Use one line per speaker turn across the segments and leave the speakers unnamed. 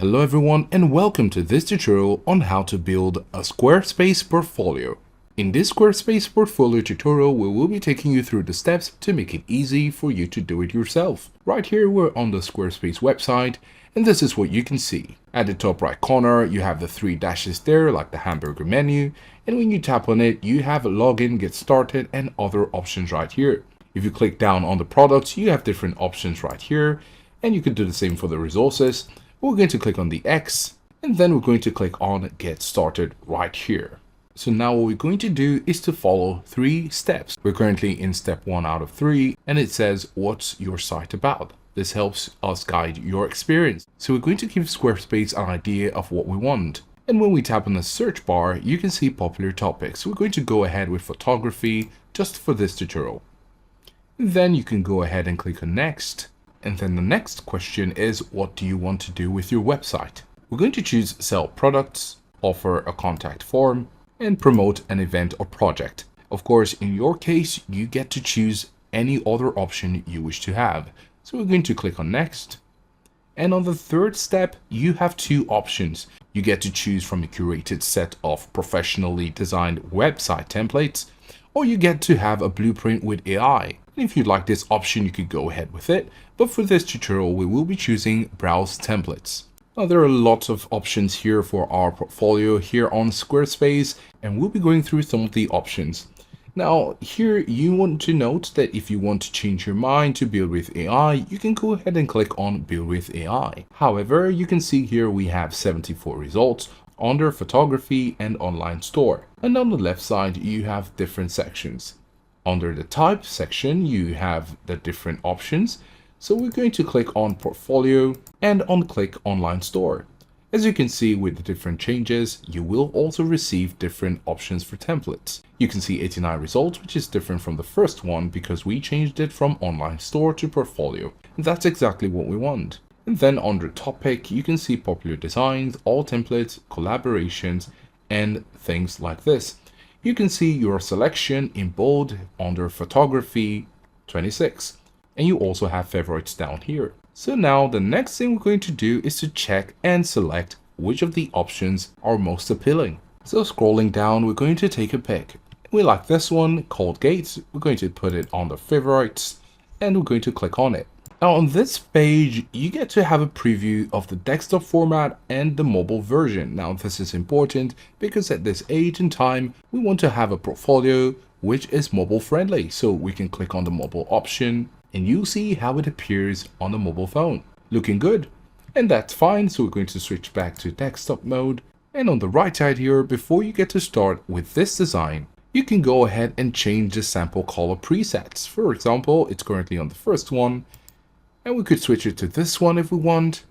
Hello everyone and welcome to this tutorial on how to build a Squarespace portfolio. In this Squarespace portfolio tutorial, we will be taking you through the steps to make it easy for you to do it yourself. Right here, we're on the Squarespace website, and this is what you can see. At the top right corner, you have the three dashes there, like the hamburger menu, and when you tap on it, you have login, get started, and other options right here. If you click down on the products, you have different options right here, and you can do the same for the resources. We're going to click on the X, and then we're going to click on Get Started right here. So now what we're going to do is to follow 3 steps. We're currently in step 1 out of 3, and it says, what's your site about? This helps us guide your experience. So we're going to give Squarespace an idea of what we want. And when we tap on the search bar, you can see popular topics. We're going to go ahead with photography just for this tutorial. Then you can go ahead and click on Next. And then the next question is, what do you want to do with your website? We're going to choose sell products, offer a contact form, and promote an event or project. Of course, in your case, you get to choose any other option you wish to have. So we're going to click on Next. And on the third step, you have 2 options. You get to choose from a curated set of professionally designed website templates, or you get to have a blueprint with AI. And if you like this option, you could go ahead with it. But for this tutorial, we will be choosing Browse Templates. Now, there are lots of options here for our portfolio here on Squarespace, and we'll be going through some of the options. Now, here you want to note that if you want to change your mind to build with AI, you can go ahead and click on Build with AI. However, you can see here we have 74 results under photography and online store. And on the left side, you have different sections. Under the type section, you have the different options. So we're going to click on portfolio and on click online store. As you can see with the different changes, you will also receive different options for templates. You can see 89 results, which is different from the first one because we changed it from online store to portfolio. And that's exactly what we want. And then under topic, you can see popular designs, all templates, collaborations, and things like this. You can see your selection in bold under photography 26, and you also have favorites down here. So now the next thing we're going to do is to check and select which of the options are most appealing. So scrolling down, we're going to take a pick. We like this one called Gates. We're going to put it on the favorites and we're going to click on it. Now on this page, you get to have a preview of the desktop format and the mobile version. Now this is important because at this age and time, we want to have a portfolio which is mobile friendly. So we can click on the mobile option and you'll see how it appears on the mobile phone. Looking good. And that's fine. So we're going to switch back to desktop mode. And on the right side here, before you get to start with this design, you can go ahead and change the sample color presets. For example, it's currently on the first one. And we could switch it to this one if we want,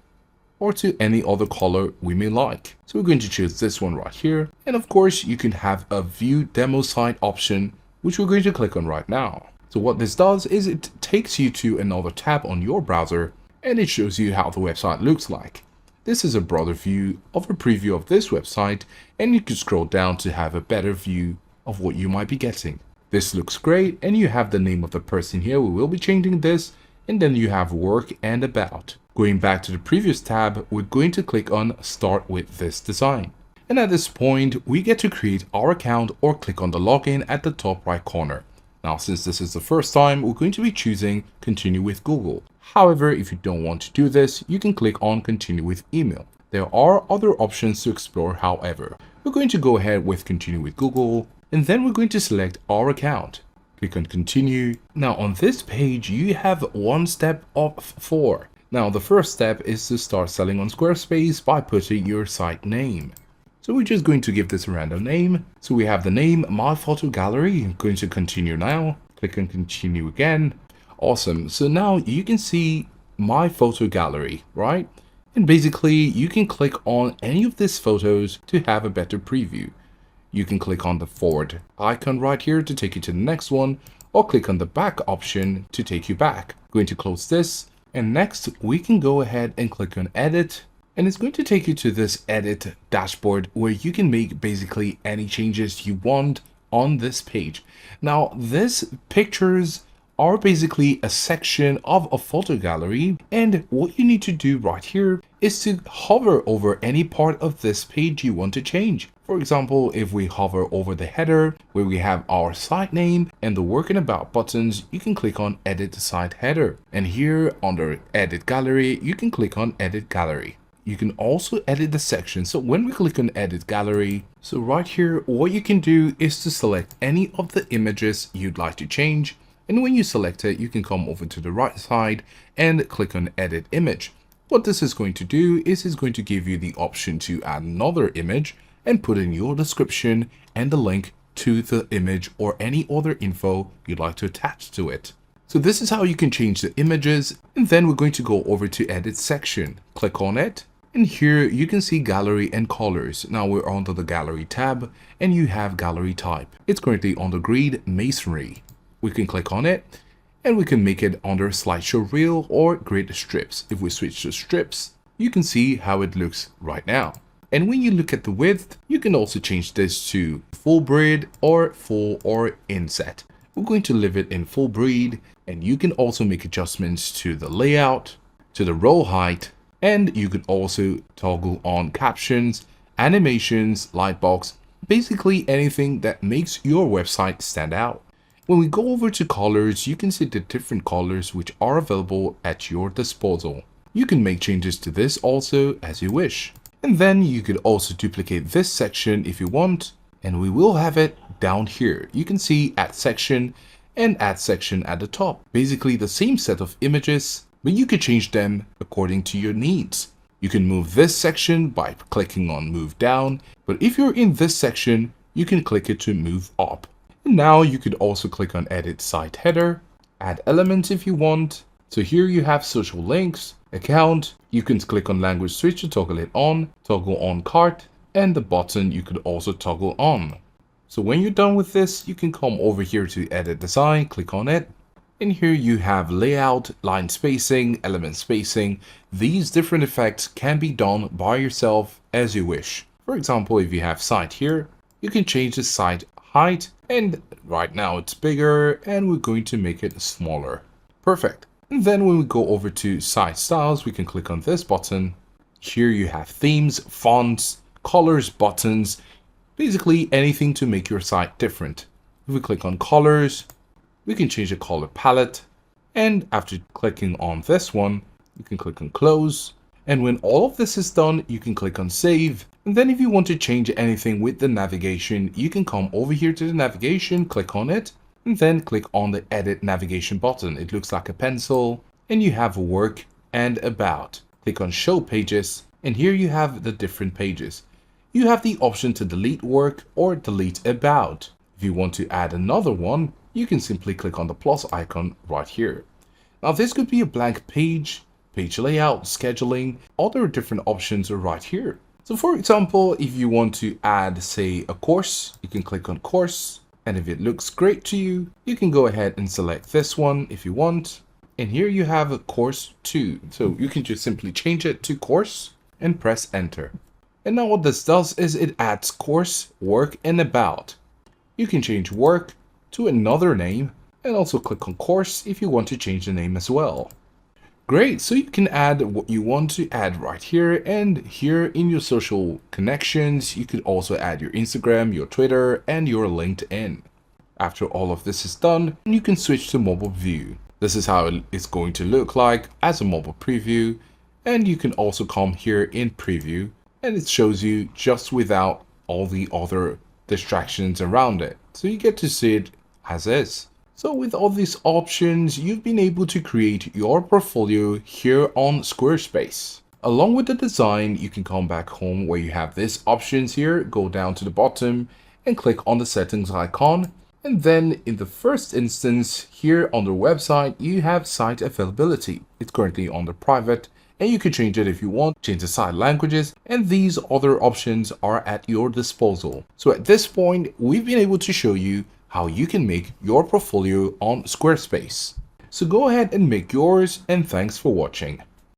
or to any other color we may like. So we're going to choose this one right here. And of course, you can have a view demo site option, which we're going to click on right now. So what this does is it takes you to another tab on your browser, and it shows you how the website looks like. This is a broader view of a preview of this website, and you can scroll down to have a better view of what you might be getting. This looks great, and you have the name of the person here. We will be changing this. And then you have work and about. Going back to the previous tab, we're going to click on start with this design. And at this point, we get to create our account or click on the login at the top right corner. Now, since this is the first time, we're going to be choosing continue with Google. However, if you don't want to do this, you can click on continue with email. There are other options to explore, however. We're going to go ahead with continue with Google, and then we're going to select our account. Click on continue. Now on this page, you have 1 step of 4. Now the first step is to start selling on Squarespace by putting your site name. So we're just going to give this a random name. So we have the name My Photo Gallery. I'm going to continue now. Click on continue again. Awesome. So now you can see My Photo Gallery, right? And basically you can click on any of these photos to have a better preview. You can click on the forward icon right here to take you to the next one, or click on the back option to take you back. I'm going to close this, and next we can go ahead and click on edit, and it's going to take you to this edit dashboard where you can make basically any changes you want on this page. Now this pictures are basically a section of a photo gallery, and what you need to do right here is to hover over any part of this page you want to change. For example, if we hover over the header where we have our site name and the work and about buttons, you can click on edit the site header, and here under edit gallery you can click on edit gallery. You can also edit the section. So when we click on edit gallery, so right here what you can do is to select any of the images you'd like to change. And when you select it, you can come over to the right side and click on edit image. What this is going to do is it's going to give you the option to add another image and put in your description and the link to the image or any other info you'd like to attach to it. So this is how you can change the images, and then we're going to go over to edit section. Click on it, and here you can see gallery and colors. Now we're under the gallery tab and you have gallery type. It's currently under grid masonry. We can click on it and we can make it under slideshow reel or grid strips. If we switch to strips, you can see how it looks right now. And when you look at the width, you can also change this to full grid or full or inset. We're going to leave it in full grid, and you can also make adjustments to the layout, to the row height, and you can also toggle on captions, animations, lightbox, basically anything that makes your website stand out. When we go over to colors, you can see the different colors which are available at your disposal. You can make changes to this also as you wish. And then you could also duplicate this section if you want, and we will have it down here. You can see add section and add section at the top. Basically the same set of images, but you could change them according to your needs. You can move this section by clicking on move down, but if you're in this section, you can click it to move up. And now you could also click on edit site header, add elements if you want. So here you have social links, account, you can click on language switch to toggle it on, toggle on cart, and the button you could also toggle on. So when you're done with this, you can come over here to edit design, click on it. And here you have layout, line spacing, element spacing. These different effects can be done by yourself as you wish. For example, if you have site here, you can change the site height, and right now it's bigger, and we're going to make it smaller. Perfect. And then when we go over to site styles, we can click on this button. Here you have themes, fonts, colors, buttons, basically anything to make your site different. If we click on colors, we can change the color palette, and after clicking on this one, you can click on close. And when all of this is done, you can click on save. And then if you want to change anything with the navigation, you can come over here to the navigation, click on it, and then click on the edit navigation button. It looks like a pencil, and you have work and about. Click on show pages, and here you have the different pages. You have the option to delete work or delete about. If you want to add another one, you can simply click on the plus icon right here. Now this could be a blank page, page layout, scheduling, other different options are right here. So for example, if you want to add, say, a course, you can click on course. And if it looks great to you, you can go ahead and select this one if you want. And here you have a course 2. So you can just simply change it to course and press enter. And now what this does is it adds course, work, and about. You can change work to another name and also click on course if you want to change the name as well. Great, so you can add what you want to add right here, and here in your social connections, you could also add your Instagram, your Twitter, and your LinkedIn. After all of this is done, you can switch to mobile view. This is how it's going to look like as a mobile preview, and you can also come here in preview, and it shows you just without all the other distractions around it. So you get to see it as is. So with all these options, you've been able to create your portfolio here on Squarespace. Along with the design, you can come back home where you have these options here, go down to the bottom and click on the settings icon. And then in the first instance here on the website, you have site availability. It's currently under private, and you can change it if you want, change the site languages, and these other options are at your disposal. So at this point, we've been able to show you how you can make your portfolio on Squarespace. So go ahead and make yours, and thanks for watching.